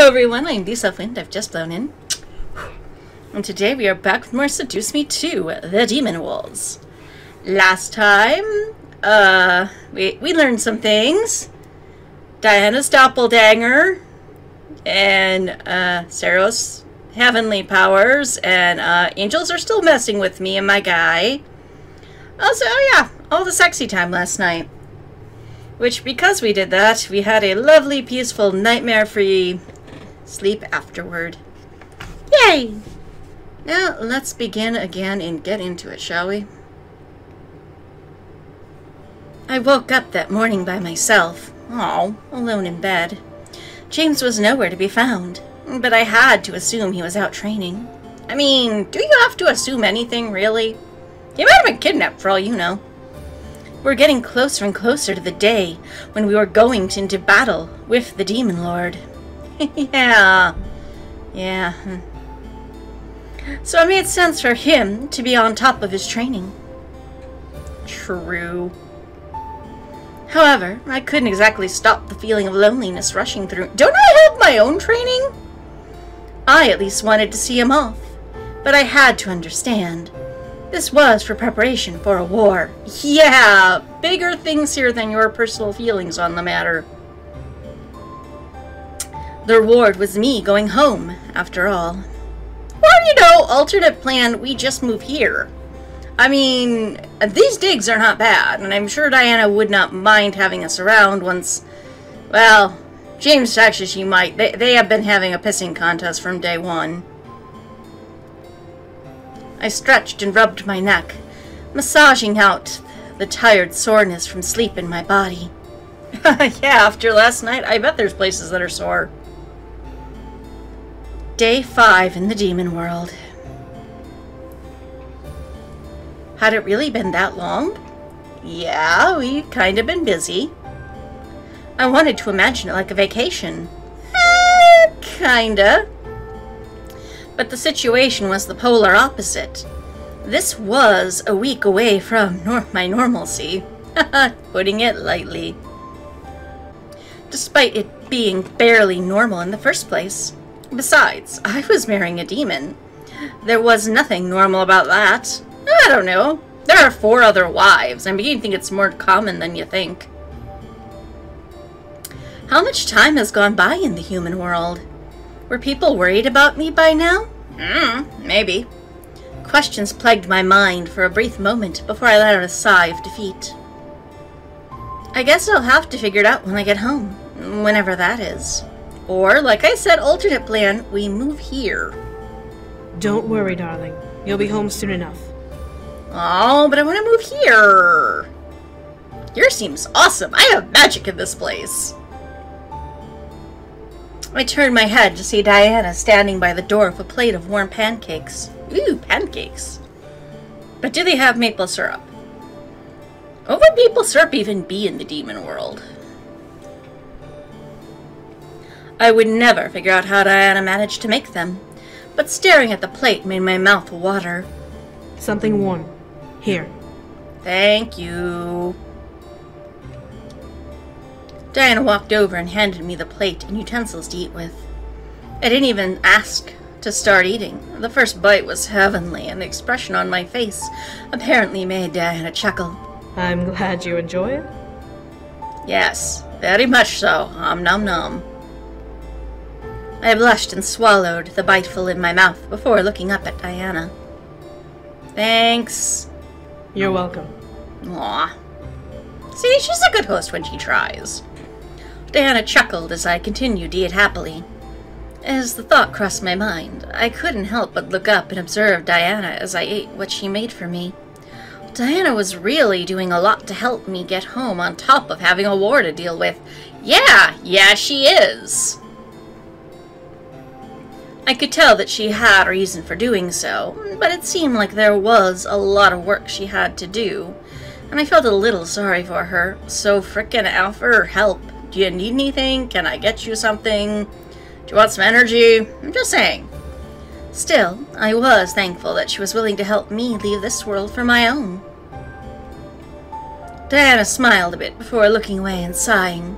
everyone, I'm Lisa Flint. I've just flown in. And today we are back with more Seduce Me 2, The Demon Wolves. Last time, we learned some things. Diana's doppelganger, and Saros' heavenly powers, and angels are still messing with me and my guy. Also, yeah, all the sexy time last night. Which, because we did that, we had a lovely, peaceful, nightmare-free sleep afterward. Yay! Now, let's begin again and get into it, shall we? I woke up that morning by myself. Alone in bed. James was nowhere to be found, but I had to assume he was out training. I mean, do you have to assume anything, really? He might have been kidnapped for all you know. We're getting closer and closer to the day when we were going into battle with the Demon Lord. Yeah. So it made sense for him to be on top of his training. True. However, I couldn't exactly stop the feeling of loneliness rushing through. Don't I have my own training? I at least wanted to see him off, but I had to understand. This was for preparation for a war. Yeah, bigger things here than your personal feelings on the matter. The reward was me going home, after all. Well, you know, alternate plan, we just move here. I mean, these digs are not bad, and I'm sure Diana would not mind having us around once... Well, James actually, she might. They have been having a pissing contest from day one. I stretched and rubbed my neck, massaging out the tired soreness from sleep in my body. Yeah, after last night, I bet there's places that are sore. Day 5 in the demon world. Had it really been that long? Yeah, we've kind of been busy. I wanted to imagine it like a vacation. Kinda. But the situation was the polar opposite. This was a week away from my normalcy, putting it lightly. Despite it being barely normal in the first place. Besides, I was marrying a demon. There was nothing normal about that. I don't know. There are 4 other wives. I'm beginning to think it's more common than you think. How much time has gone by in the human world? Were people worried about me by now? Maybe. Questions plagued my mind for a brief moment before I let out a sigh of defeat. I guess I'll have to figure it out when I get home, whenever that is. Or, like I said, alternate plan, we move here. Don't worry, darling. You'll be home soon enough. Oh, but I want to move here. Here seems awesome. I have magic in this place. I turned my head to see Diana standing by the door with a plate of warm pancakes. Ooh, pancakes. But do they have maple syrup? What would maple syrup even be in the demon world? I would never figure out how Diana managed to make them, but staring at the plate made my mouth water. Something warm. Here. Thank you. Diana walked over and handed me the plate and utensils to eat with. I didn't even ask to start eating. The first bite was heavenly, and the expression on my face apparently made Diana chuckle. I'm glad you enjoy it. Yes, very much so. Nom nom. I blushed and swallowed the biteful in my mouth before looking up at Diana. Thanks. You're welcome. Aw. See, she's a good host when she tries. Diana chuckled as I continued to eat happily. As the thought crossed my mind, I couldn't help but look up and observe Diana as I ate what she made for me. Diana was really doing a lot to help me get home on top of having a war to deal with. Yeah, she is. I could tell that she had a reason for doing so, but it seemed like there was a lot of work she had to do, and I felt a little sorry for her, so frickin' offer her help. Do you need anything? Can I get you something? Do you want some energy? I'm just saying. Still, I was thankful that she was willing to help me leave this world for my own. Diana smiled a bit before looking away and sighing.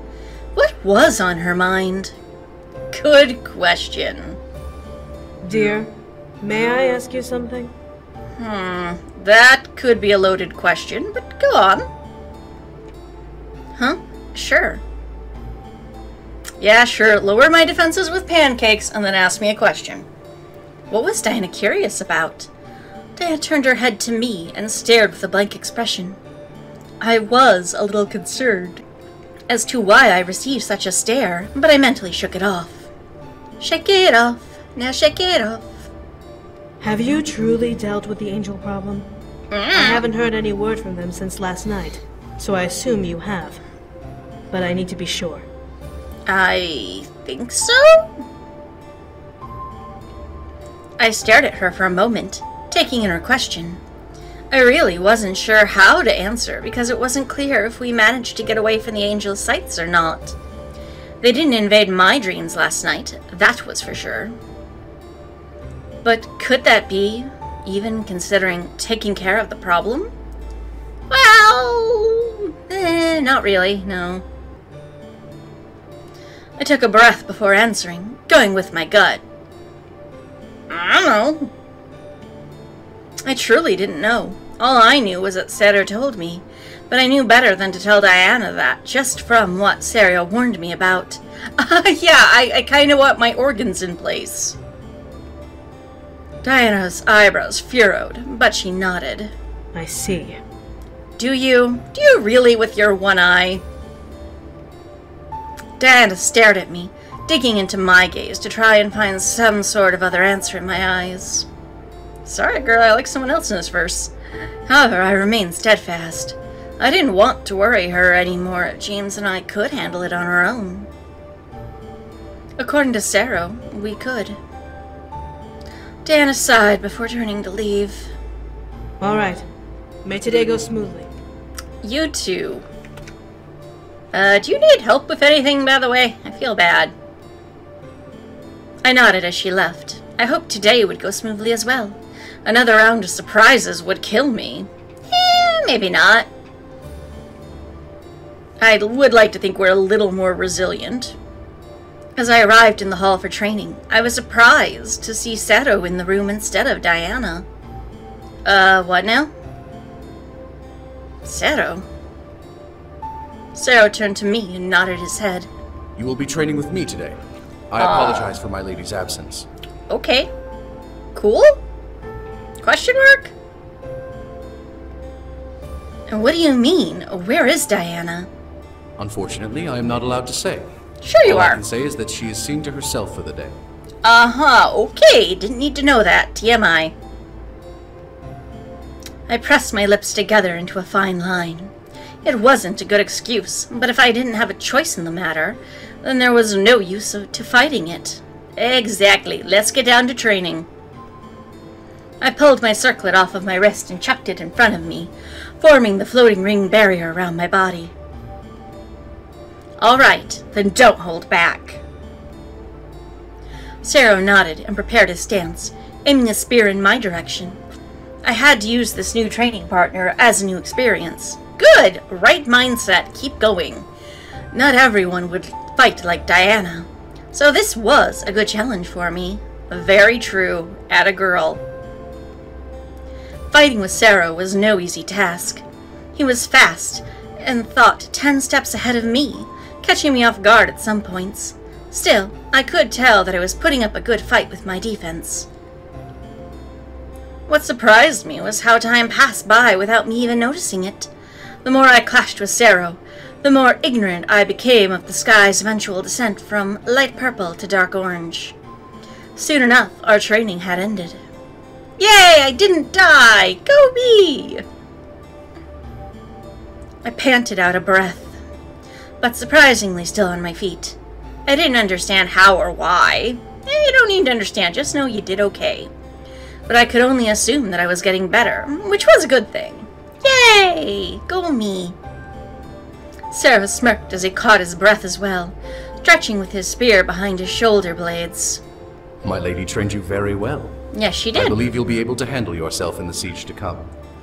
What was on her mind? good question. Dear, may I ask you something? That could be a loaded question, but go on. Huh? Sure. Yeah, sure. Lower my defenses with pancakes and then ask me a question. What was Diana curious about? Diana turned her head to me and stared with a blank expression. I was a little concerned as to why I received such a stare, but I mentally shook it off. Shake it off. Now shake it off. Have you truly dealt with the angel problem? I haven't heard any word from them since last night, so I assume you have. But I need to be sure. I think so? I stared at her for a moment, taking in her question. I really wasn't sure how to answer because it wasn't clear if we managed to get away from the angel's sights or not. They didn't invade my dreams last night, that was for sure. But could that be, even considering taking care of the problem? Well, not really, no. I took a breath before answering, going with my gut. I don't know. I truly didn't know. All I knew was that Sarah told me, but I knew better than to tell Diana that, just from what Sarah warned me about. Yeah, I kinda want my organs in place. Diana's eyebrows furrowed, but she nodded. I see. Do you? Do you really with your one eye? Diana stared at me, digging into my gaze to try and find some sort of other answer in my eyes. Sorry, girl, I like someone else in this verse. However, I remained steadfast. I didn't want to worry her anymore if James and I could handle it on our own. According to Sarah, we could. Diana sighed before turning to leave. All right. May today go smoothly. You too. Do you need help with anything, by the way? I feel bad. I nodded as she left. I hoped today would go smoothly as well. Another round of surprises would kill me. Maybe not. I would like to think we're a little more resilient. As I arrived in the hall for training, I was surprised to see Sato in the room instead of Diana. What now? Sato? Sato turned to me and nodded his head. You will be training with me today. I apologize for my lady's absence. Okay. Cool? Question mark? And what do you mean? Where is Diana? Unfortunately, I am not allowed to say. Sure you All I are. can say is that she is seeing to herself for the day. Uh-huh, okay. Didn't need to know that. TMI. I pressed my lips together into a fine line. It wasn't a good excuse, but if I didn't have a choice in the matter, then there was no use to fighting it. Exactly. Let's get down to training. I pulled my circlet off of my wrist and chucked it in front of me, forming the floating ring barrier around my body. All right, then don't hold back. Sarah nodded and prepared his stance, aiming a spear in my direction. I had to use this new training partner as a new experience. Good! Right mindset. Keep going. Not everyone would fight like Diana. So this was a good challenge for me. Very true. Atta girl. Fighting with Sarah was no easy task. He was fast and thought 10 steps ahead of me, catching me off guard at some points. Still, I could tell that I was putting up a good fight with my defense. What surprised me was how time passed by without me even noticing it. The more I clashed with Sarah, the more ignorant I became of the sky's eventual descent from light purple to dark orange. Soon enough, our training had ended. Yay! I didn't die! Go me! I panted out a breath, but surprisingly still on my feet. I didn't understand how or why. You don't need to understand, just know you did okay. But I could only assume that I was getting better, which was a good thing. Yay! Go me! Sarah smirked as he caught his breath as well, stretching with his spear behind his shoulder blades. My lady trained you very well. Yes, she I did. believe you'll be able to handle yourself in the siege to come.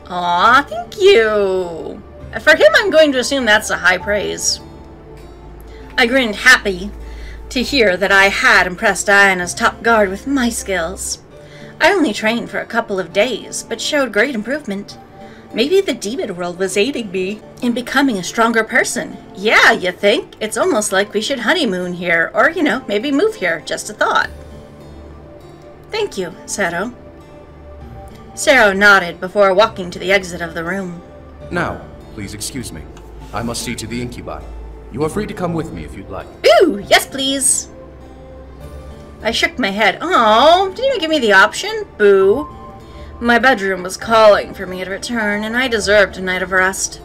Aw, thank you. For him, I'm going to assume that's a high praise. I grinned happy to hear that I had impressed Diana's top guard with my skills. I only trained for a couple of days, but showed great improvement. Maybe the demon world was aiding me in becoming a stronger person. Yeah, you think? It's almost like we should honeymoon here, or, maybe move here. Just a thought. Thank you, Sero. Sero nodded before walking to the exit of the room. Now, please excuse me. I must see to the incubi. You are free to come with me if you'd like. Ooh, yes please. I shook my head. Oh, didn't even give me the option? Boo. My bedroom was calling for me to return, and I deserved a night of rest.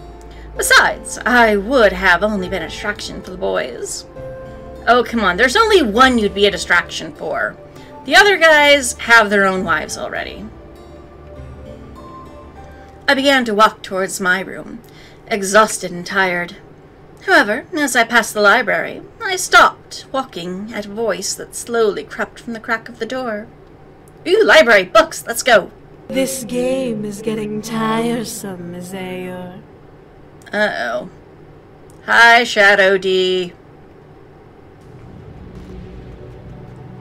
Besides, I would have only been a distraction for the boys. Oh, come on, there's only one you'd be a distraction for. The other guys have their own wives already. I began to walk towards my room, exhausted and tired. However, as I passed the library, I stopped, walking at a voice that slowly crept from the crack of the door. Ooh, library, books, let's go. This game is getting tiresome, Ms. Ayer. Uh-oh. Hi, Shadow D.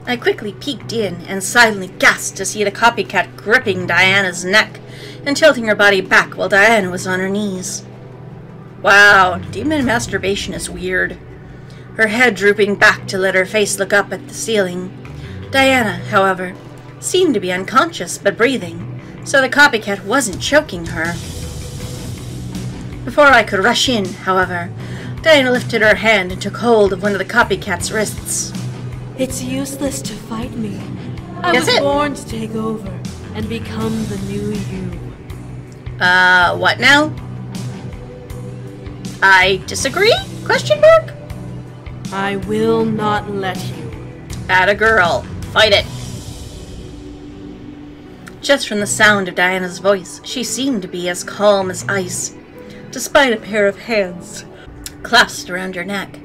I quickly peeked in and silently gasped to see the copycat gripping Diana's neck and tilting her body back while Diana was on her knees. Wow, demon masturbation is weird. Her head drooping back to let her face look up at the ceiling. Diana, however, seemed to be unconscious but breathing, so the copycat wasn't choking her. Before I could rush in, however, Diana lifted her hand and took hold of one of the copycat's wrists. It's useless to fight me. I That's was it. born to take over and become the new you. What now? I disagree? Question mark? I will not let you. Atta girl. Fight it. Just from the sound of Diana's voice, she seemed to be as calm as ice, despite a pair of hands clasped around her neck.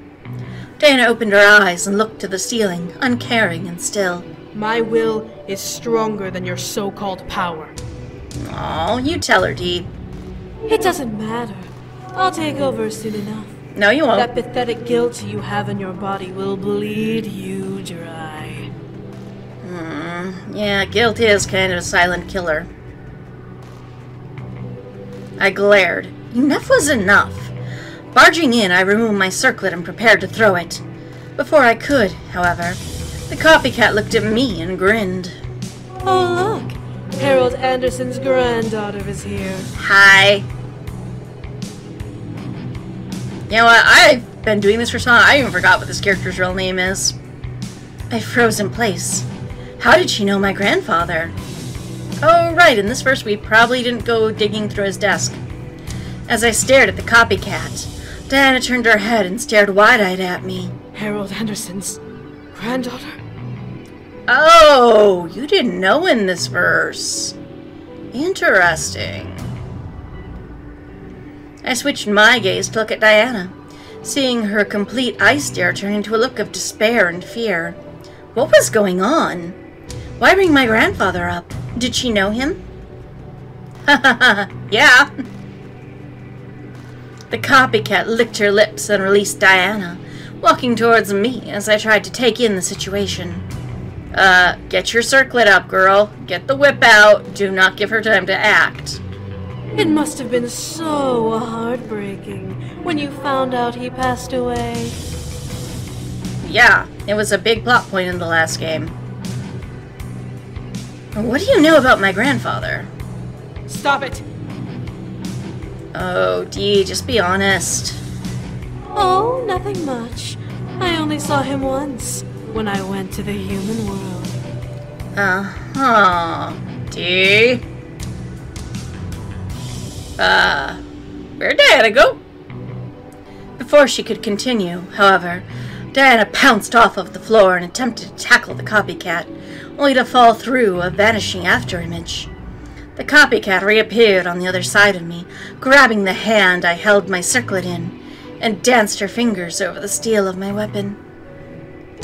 Diana opened her eyes and looked to the ceiling, uncaring and still. My will is stronger than your so-called power. Aw, you tell her, Dee. It doesn't matter. I'll take over soon enough. No, you won't. That pathetic guilt you have in your body will bleed you dry. Yeah, guilt is kind of a silent killer. I glared. Enough was enough. Barging in, I removed my circlet and prepared to throw it. Before I could, however, the copycat looked at me and grinned. Oh, look! Harold Anderson's granddaughter is here. Hi. You know what? I've been doing this for so long, I even forgot what this character's real name is. I froze in place. How did she know my grandfather? Oh, right, in this verse we probably didn't go digging through his desk. As I stared at the copycat, Diana turned her head and stared wide-eyed at me. Harold Anderson's granddaughter? Oh, you didn't know in this verse. Interesting. I switched my gaze to look at Diana, seeing her complete eye stare turn into a look of despair and fear. What was going on? Why bring my grandfather up? Did she know him? Ha ha ha, yeah. The copycat licked her lips and released Diana, walking towards me as I tried to take in the situation. Get your circlet up, girl. Get the whip out. Do not give her time to act. It must have been so heartbreaking when you found out he passed away. Yeah, it was a big plot point in the last game. What do you know about my grandfather? Stop it! Oh, Dee, just be honest. Oh, nothing much. I only saw him once, when I went to the human world. Uh-huh. Dee? Where'd Diana go? Before she could continue, however, Diana pounced off of the floor and attempted to tackle the copycat, only to fall through a vanishing afterimage. The copycat reappeared on the other side of me, grabbing the hand I held my circlet in, and danced her fingers over the steel of my weapon.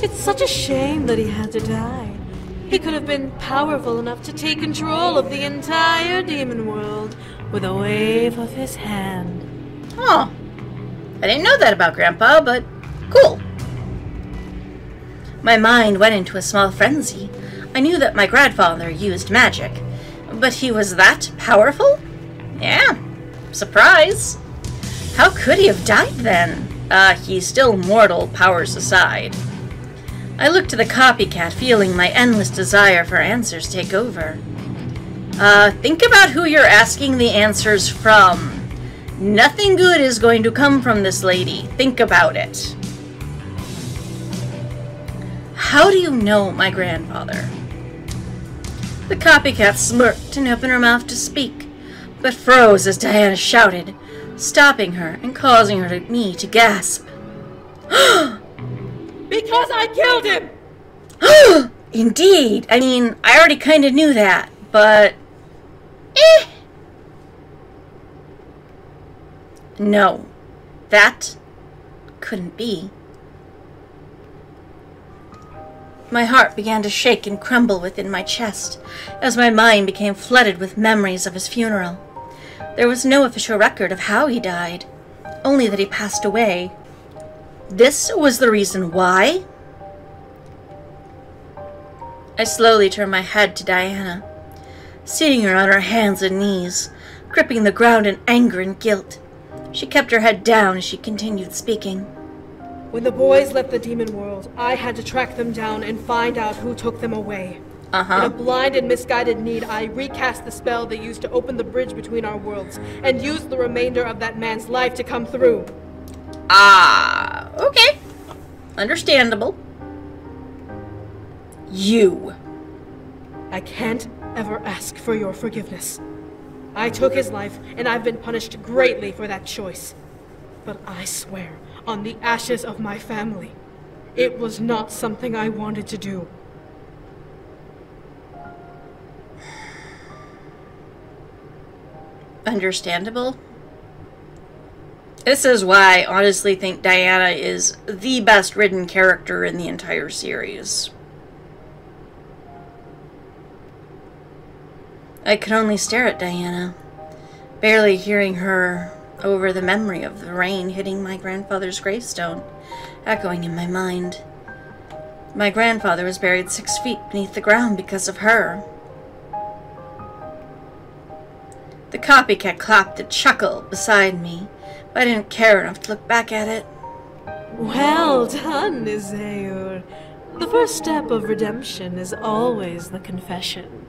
It's such a shame that he had to die. He could have been powerful enough to take control of the entire demon world with a wave of his hand. Oh, I didn't know that about Grandpa, but cool. My mind went into a small frenzy. I knew that my grandfather used magic, but he was that powerful? Yeah, surprise. How could he have died then? He's still mortal, powers aside. I looked to the copycat, feeling my endless desire for answers take over. Think about who you're asking the answers from. Nothing good is going to come from this lady. Think about it. How do you know my grandfather? The copycat smirked and opened her mouth to speak, but froze as Diana shouted, stopping her and causing me to gasp. Because I killed him! Indeed. I mean, I already kind of knew that, but... No, that couldn't be. My heart began to shake and crumble within my chest as my mind became flooded with memories of his funeral. There was no official record of how he died, only that he passed away. This was the reason why? I slowly turned my head to Diana, seeing her on her hands and knees, gripping the ground in anger and guilt. She kept her head down as she continued speaking. When the boys left the demon world, I had to track them down and find out who took them away. In a blind and misguided need, I recast the spell they used to open the bridge between our worlds, and used the remainder of that man's life to come through. Okay. Understandable. You. I can't ever ask for your forgiveness. I took his life, and I've been punished greatly for that choice. But I swear, on the ashes of my family, it was not something I wanted to do. Understandable. This is why I honestly think Diana is the best written character in the entire series. I could only stare at Diana, barely hearing her over the memory of the rain hitting my grandfather's gravestone, echoing in my mind. My grandfather was buried 6 feet beneath the ground because of her. The copycat clapped a chuckle beside me, but I didn't care enough to look back at it. Well done, Izeur. The first step of redemption is always the confession.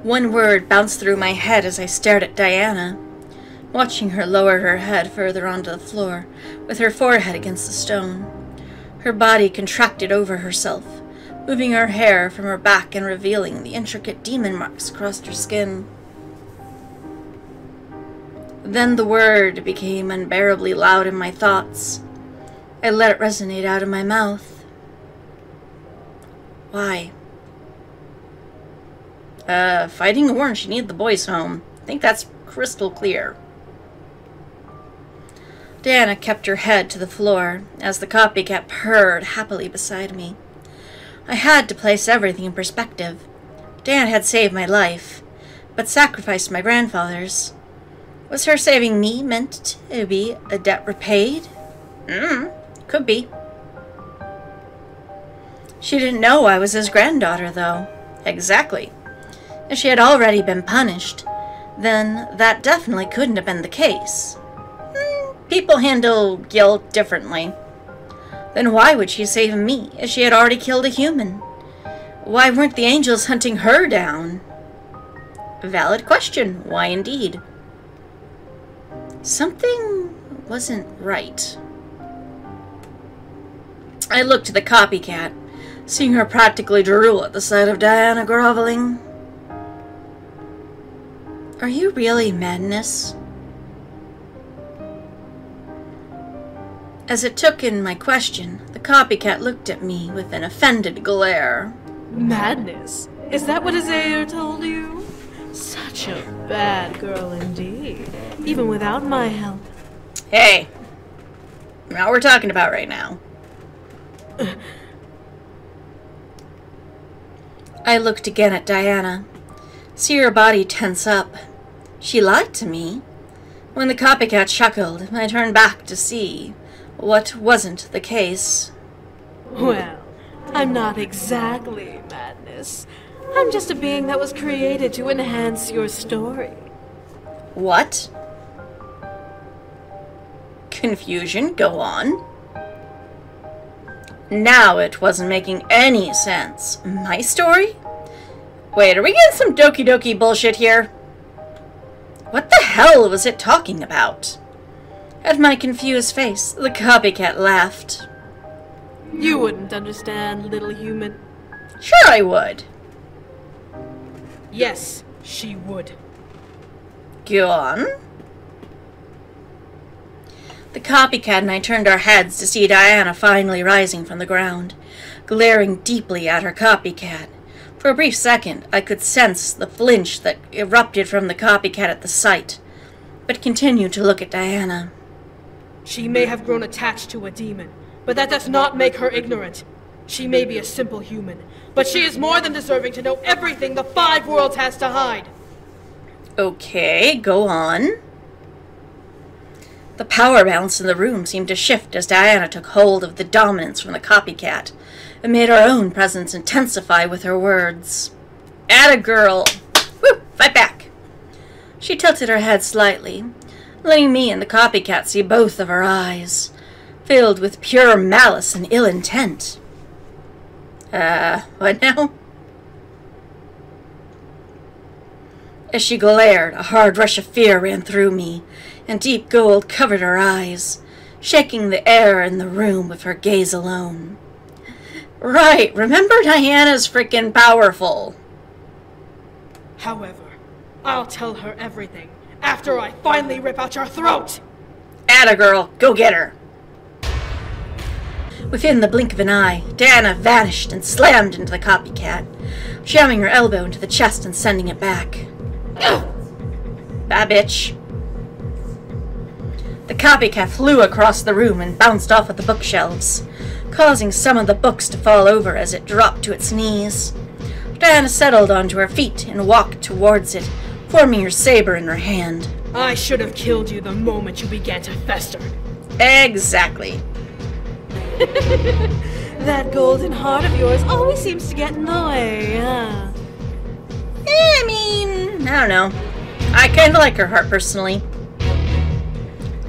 One word bounced through my head as I stared at Diana, watching her lower her head further onto the floor, with her forehead against the stone. Her body contracted over herself, moving her hair from her back and revealing the intricate demon marks across her skin. Then the word became unbearably loud in my thoughts. I let it resonate out of my mouth. Why? Fighting a war and she needed the boys home. I think that's crystal clear. Diana kept her head to the floor as the copycat purred happily beside me. I had to place everything in perspective. Diana had saved my life, but sacrificed my grandfather's. Was her saving me meant to be a debt repaid? Could be. She didn't know I was his granddaughter, though. Exactly. If she had already been punished, then that definitely couldn't have been the case. People handle guilt differently. Then why would she save me if she had already killed a human? Why weren't the angels hunting her down? Valid question. Why indeed? Something wasn't right. I looked to the copycat, seeing her practically drool at the sight of Diana groveling. Are you really madness? As it took in my question, the copycat looked at me with an offended glare. Madness? Is that what Izeur told you? Such a bad girl indeed, even without my help. Hey, not what we're talking about right now. I looked again at Diana, see her body tense up. She lied to me. When the copycat chuckled, I turned back to see what wasn't the case. Well, I'm not exactly madness. I'm just a being that was created to enhance your story. What? Confusion, go on. Now it wasn't making any sense. My story? Wait, are we getting some Doki Doki bullshit here? What the hell was it talking about? At my confused face, the copycat laughed. You wouldn't understand, little human. Sure I would. Yes, she would. Go on. The copycat and I turned our heads to see Diana finally rising from the ground, glaring deeply at her copycat. For a brief second, I could sense the flinch that erupted from the copycat at the sight, but continued to look at Diana. She may have grown attached to a demon, but that does not make her ignorant. She may be a simple human, but she is more than deserving to know everything the 5 worlds has to hide. Okay, go on. The power balance in the room seemed to shift as Diana took hold of the dominance from the copycat and made her own presence intensify with her words. Atta girl! Woo! Fight back! She tilted her head slightly, letting me and the copycat see both of her eyes, filled with pure malice and ill intent. What now? As she glared, a hard rush of fear ran through me, and deep gold covered her eyes, shaking the air in the room with her gaze alone. Right, remember Diana's frickin' powerful. However, I'll tell her everything after I finally rip out your throat! Atta girl, go get her! Within the blink of an eye, Diana vanished and slammed into the copycat, jamming her elbow into the chest and sending it back. Bad bitch. The copycat flew across the room and bounced off of the bookshelves, causing some of the books to fall over as it dropped to its knees. Diana settled onto her feet and walked towards it, forming her saber in her hand. I should have killed you the moment you began to fester. Exactly. That golden heart of yours always seems to get in the way, huh? I mean, I don't know. I kinda like her heart personally.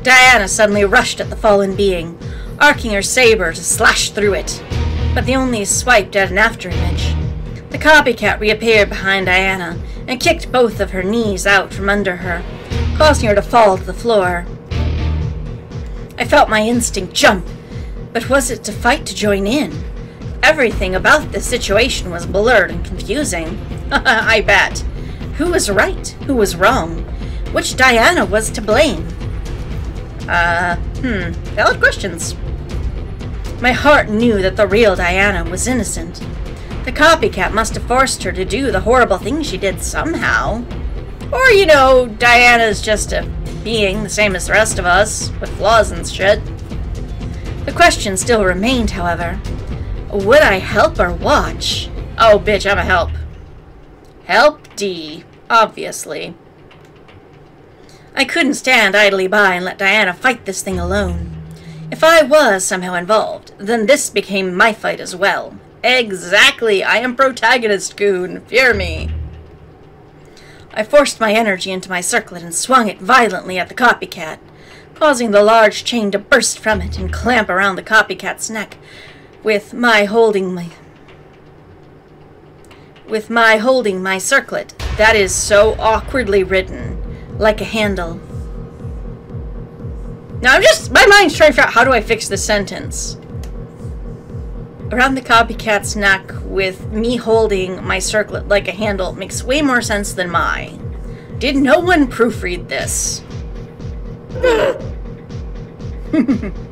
Diana suddenly rushed at the fallen being, arcing her saber to slash through it, but they only swiped at an afterimage. The copycat reappeared behind Diana and kicked both of her knees out from under her, causing her to fall to the floor. I felt my instinct jump, but was it to fight to join in? Everything about this situation was blurred and confusing. I bet. Who was right? Who was wrong? Which Diana was to blame? Valid questions. My heart knew that the real Diana was innocent. The copycat must have forced her to do the horrible thing she did somehow. Or, you know, Diana's just a being the same as the rest of us, with flaws and shit. The question still remained, however. Would I help or watch? Oh, bitch, I'm a help. Help D, obviously. I couldn't stand idly by and let Diana fight this thing alone. If I was somehow involved, then this became my fight as well. Exactly, I am protagonist, goon. Fear me. I forced my energy into my circlet and swung it violently at the copycat, causing the large chain to burst from it and clamp around the copycat's neck, with my holding my circlet. That is so awkwardly written. Like a handle. Now my mind's trying to figure out how do I fix this sentence. Around the copycat's neck with me holding my circlet like a handle makes way more sense than mine. Did no one proofread this?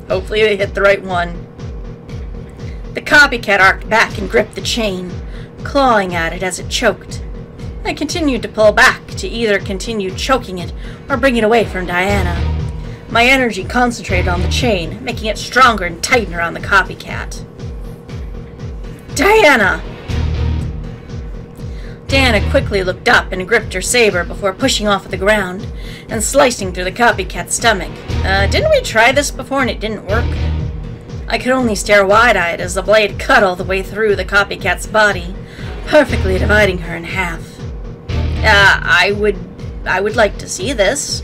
Hopefully they hit the right one. The copycat arced back and gripped the chain, clawing at it as it choked. I continued to pull back to either continue choking it or bring it away from Diana. My energy concentrated on the chain, making it stronger and tighten around the copycat. Diana! Diana quickly looked up and gripped her saber before pushing off at the ground and slicing through the copycat's stomach. Didn't we try this before and it didn't work? I could only stare wide-eyed as the blade cut all the way through the copycat's body, perfectly dividing her in half. I would like to see this.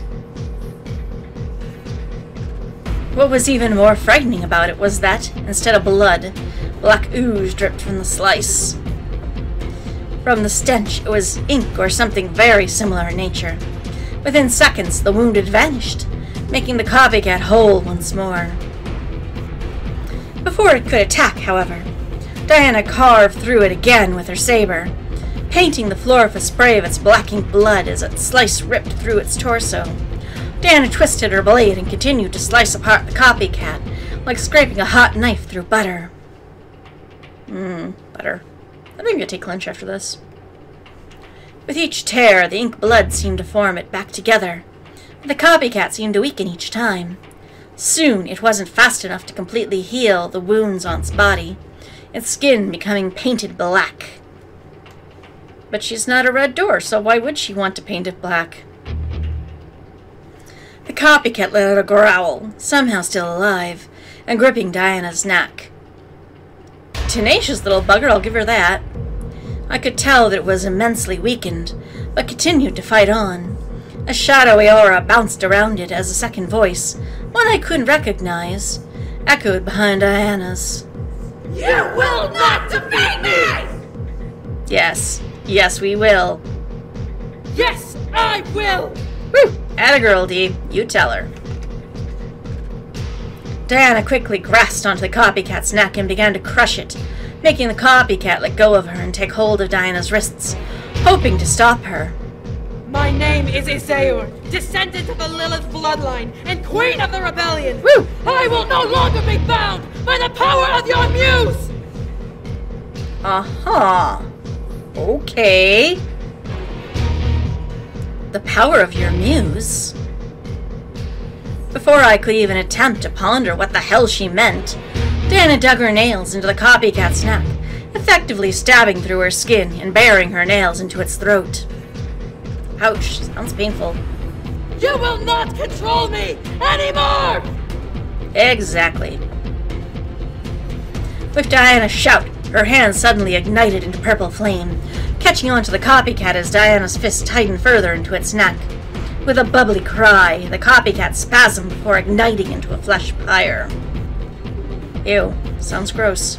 What was even more frightening about it was that, instead of blood, black ooze dripped from the slice. From the stench, it was ink or something very similar in nature. Within seconds, the wound had vanished, making the copycat whole once more. Before it could attack, however, Diana carved through it again with her saber, painting the floor with a spray of its blacking blood as its slice ripped through its torso. Diana twisted her blade and continued to slice apart the copycat, like scraping a hot knife through butter. Butter. I think I'm gonna take lunch after this. With each tear, the ink blood seemed to form it back together, but the copycat seemed to weaken each time. Soon, it wasn't fast enough to completely heal the wounds on its body, its skin becoming painted black. But she's not a red door, so why would she want to paint it black? The copycat let out a growl, somehow still alive, and gripping Diana's neck. Tenacious little bugger, I'll give her that. I could tell that it was immensely weakened, but continued to fight on. A shadowy aura bounced around it as a second voice, one I couldn't recognize, echoed behind Diana's. You will not defeat me! Yes, we will. Yes, I will! Whew! Atta girl, Dee. You tell her. Diana quickly grasped onto the copycat's neck and began to crush it, making the copycat let go of her and take hold of Diana's wrists, hoping to stop her. My name is Isaur, descendant of the Lilith bloodline and queen of the rebellion. Woo! I will no longer be bound by the power of your muse! Okay. The power of your muse? Before I could even attempt to ponder what the hell she meant, Diana dug her nails into the copycat's neck, effectively stabbing through her skin and burying her nails into its throat. Ouch, sounds painful. You will not control me anymore! Exactly. With Diana's shout, her hand suddenly ignited into purple flame, catching onto the copycat as Diana's fist tightened further into its neck. With a bubbly cry, the copycat spasmed before igniting into a flesh pyre. Ew, sounds gross.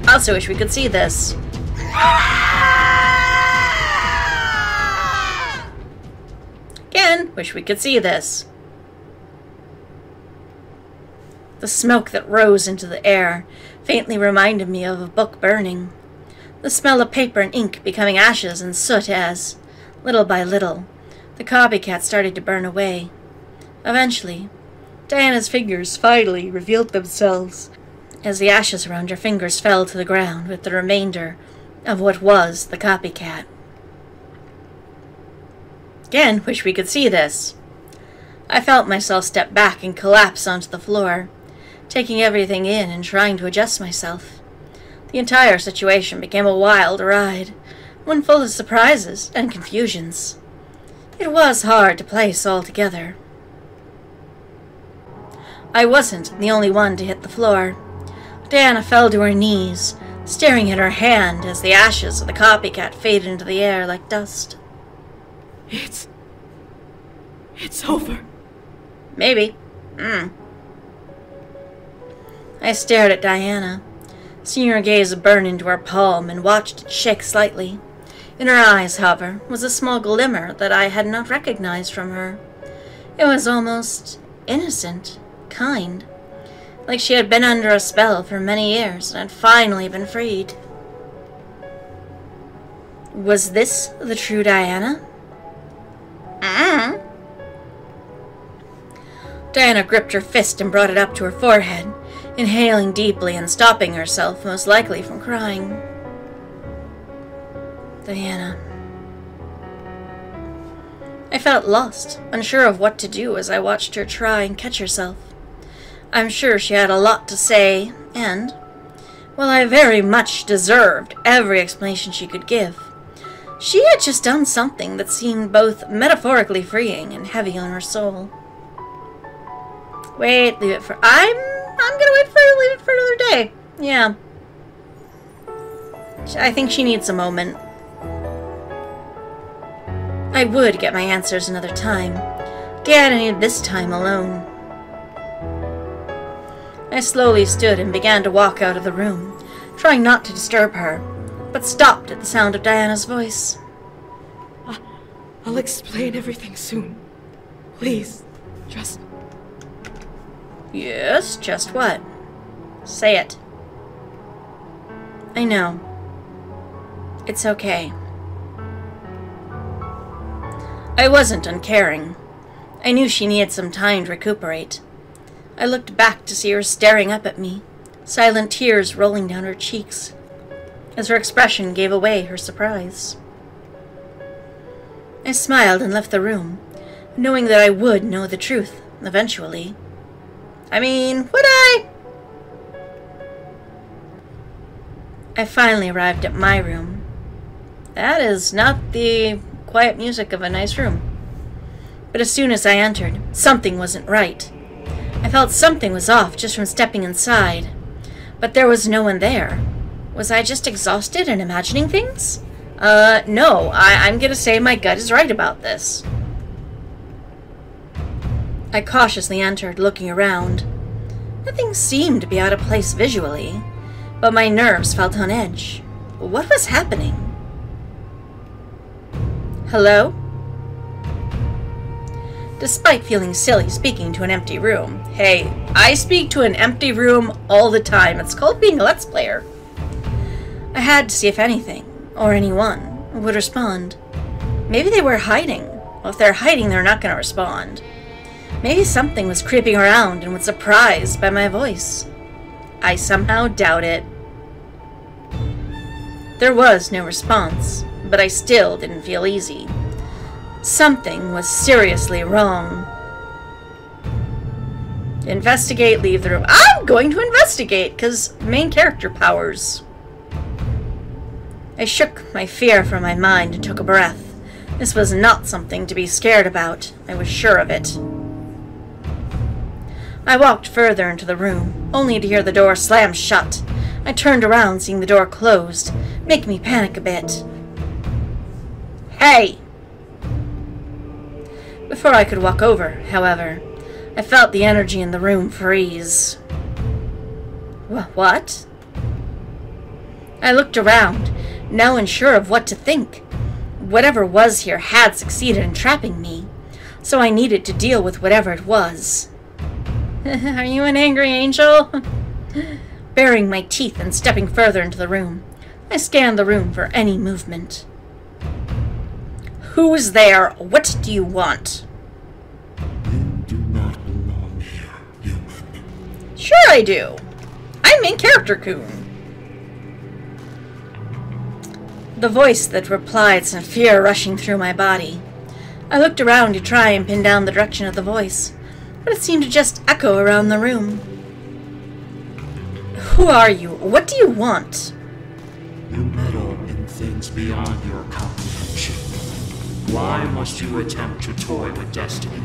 Also wish we could see this. Again, wish we could see this. The smoke that rose into the air faintly reminded me of a book burning. The smell of paper and ink becoming ashes and soot as, little by little, the copycat started to burn away. Eventually, Diana's fingers finally revealed themselves as the ashes around her fingers fell to the ground with the remainder of what was the copycat. Again, wish we could see this. I felt myself step back and collapse onto the floor, taking everything in and trying to adjust myself. The entire situation became a wild ride, one full of surprises and confusions. It was hard to place all together. I wasn't the only one to hit the floor. Diana fell to her knees, staring at her hand as the ashes of the copycat faded into the air like dust. It's over. Maybe. I stared at Diana, seeing her gaze burn into her palm and watched it shake slightly. In her eyes, however, was a small glimmer that I had not recognized from her. It was almost innocent, kind, like she had been under a spell for many years and had finally been freed. Was this the true Diana? Diana gripped her fist and brought it up to her forehead, inhaling deeply and stopping herself, most likely from crying. Diana. I felt lost, unsure of what to do as I watched her try and catch herself. I'm sure she had a lot to say, and, while I very much deserved every explanation she could give, She had just done something that seemed both metaphorically freeing and heavy on her soul. Wait, leave it for... I'm gonna wait for her to leave it for another day. Yeah. I think she needs a moment. I would get my answers another time. Again, I needed this time alone. I slowly stood and began to walk out of the room, trying not to disturb her, but stopped at the sound of Diana's voice. I'll explain everything soon. Please, just... Yes, just what? Say it. I know. It's okay. I wasn't uncaring. I knew she needed some time to recuperate. I looked back to see her staring up at me, silent tears rolling down her cheeks, as her expression gave away her surprise. I smiled and left the room, knowing that I would know the truth, eventually. I mean, would I? I finally arrived at my room. That is not the quiet music of a nice room. But as soon as I entered, something wasn't right. I felt something was off just from stepping inside. But there was no one there. Was I just exhausted and imagining things? No, I'm gonna say my gut is right about this. I cautiously entered, looking around. Nothing seemed to be out of place visually, but my nerves felt on edge. What was happening? Hello? Despite feeling silly speaking to an empty room. Hey, I speak to an empty room all the time. It's called being a Let's Player. I had to see if anything, or anyone, would respond. Maybe they were hiding. Well, if they're hiding, they're not going to respond. Maybe something was creeping around and was surprised by my voice. I somehow doubt it. There was no response, but I still didn't feel easy. Something was seriously wrong. Investigate, leave the room. I'm going to investigate, because main character powers. I shook my fear from my mind and took a breath. This was not something to be scared about. I was sure of it. I walked further into the room, only to hear the door slam shut. I turned around, seeing the door closed, making me panic a bit. Hey! Before I could walk over, however, I felt the energy in the room freeze. What? I looked around, now unsure of what to think. Whatever was here had succeeded in trapping me, so I needed to deal with whatever it was. Are you an angry angel? Baring my teeth and stepping further into the room, I scanned the room for any movement. Who's there? What do you want? You do not belong here, human. Sure I do. I'm main character Coon. The voice that replied sent fear rushing through my body. I looked around to try and pin down the direction of the voice, but it seemed to just echo around the room. Who are you? What do you want? You meddle in things beyond your comprehension. Why must you attempt to toy with destiny?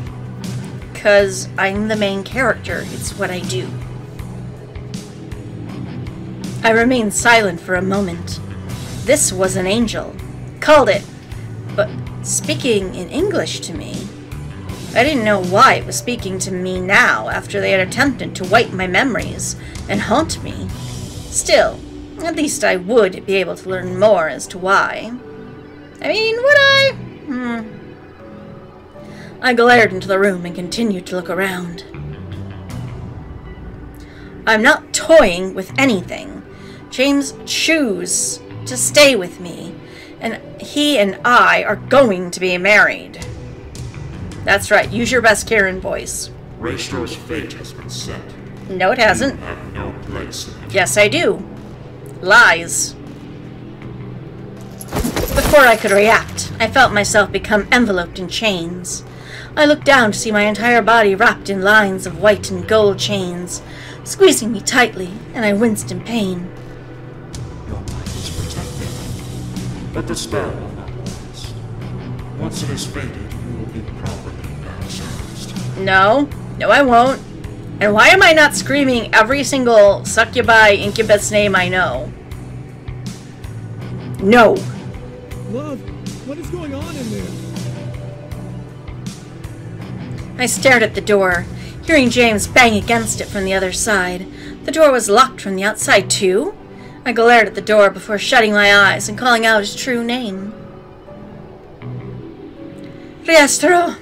'Cause I'm the main character. It's what I do. I remained silent for a moment. This was an angel. Called it. But speaking in English to me. I didn't know why it was speaking to me now after they had attempted to wipe my memories and haunt me. Still, at least I would be able to learn more as to why. I mean, would I? I glared into the room and continued to look around. I'm not toying with anything. James chose to stay with me, and he and I are going to be married. That's right, use your best Karen voice. Raestor's fate has been set. No, it hasn't. You have no place in it. Yes, I do. Lies. Before I could react, I felt myself become enveloped in chains. I looked down to see my entire body wrapped in lines of white and gold chains, squeezing me tightly, and I winced in pain. Your life is protected. But the spell will not Once it is faded, you will be properly baptized. No. No, I won't. And why am I not screaming every single succubi incubus name I know? No. Love, what is going on in there? I stared at the door, hearing James bang against it from the other side. The door was locked from the outside, too. I glared at the door before shutting my eyes and calling out his true name. Riestro.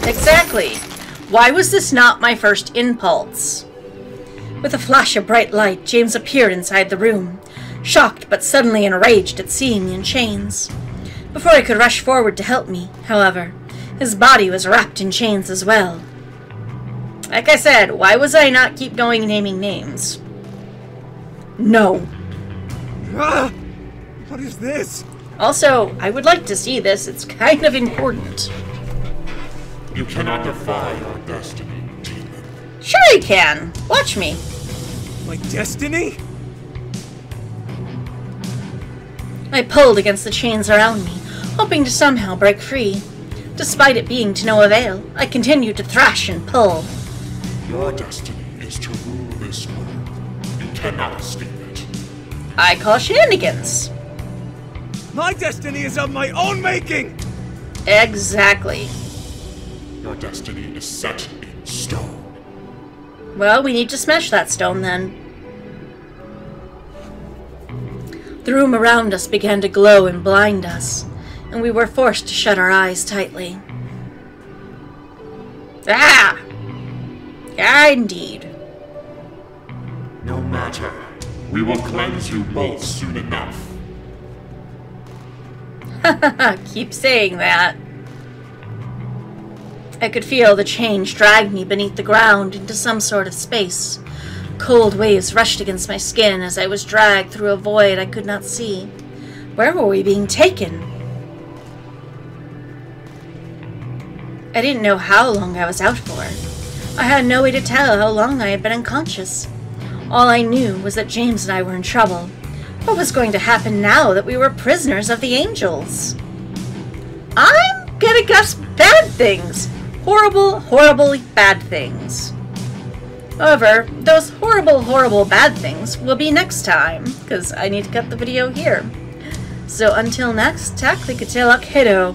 Exactly. Why was this not my first impulse? With a flash of bright light, James appeared inside the room, shocked but suddenly enraged at seeing me in chains. Before I could rush forward to help me, however, his body was wrapped in chains as well. Like I said, why was I not keep going naming names? No. Ah! What is this? Also, I would like to see this. It's kind of important. You cannot defy your destiny, demon. Sure I can. Watch me. My destiny? I pulled against the chains around me, hoping to somehow break free. Despite it being to no avail, I continued to thrash and pull. Your destiny is to rule this world. You cannot escape it. I call shenanigans. My destiny is of my own making! Exactly. Your destiny is set in stone. Well, we need to smash that stone then. The room around us began to glow and blind us, and we were forced to shut our eyes tightly. Ah! Yeah, indeed. No matter. We will cleanse you both soon enough. Keep saying that. I could feel the change drag me beneath the ground into some sort of space. Cold waves rushed against my skin as I was dragged through a void I could not see. Where were we being taken? I didn't know how long I was out for. I had no way to tell how long I had been unconscious. All I knew was that James and I were in trouble. What was going to happen now that we were prisoners of the angels? I'm gonna guess bad things. Horrible, horrible, bad things. However, those horrible, horrible bad things will be next time, because I need to cut the video here. So until next, Taklikatelak Hiddo.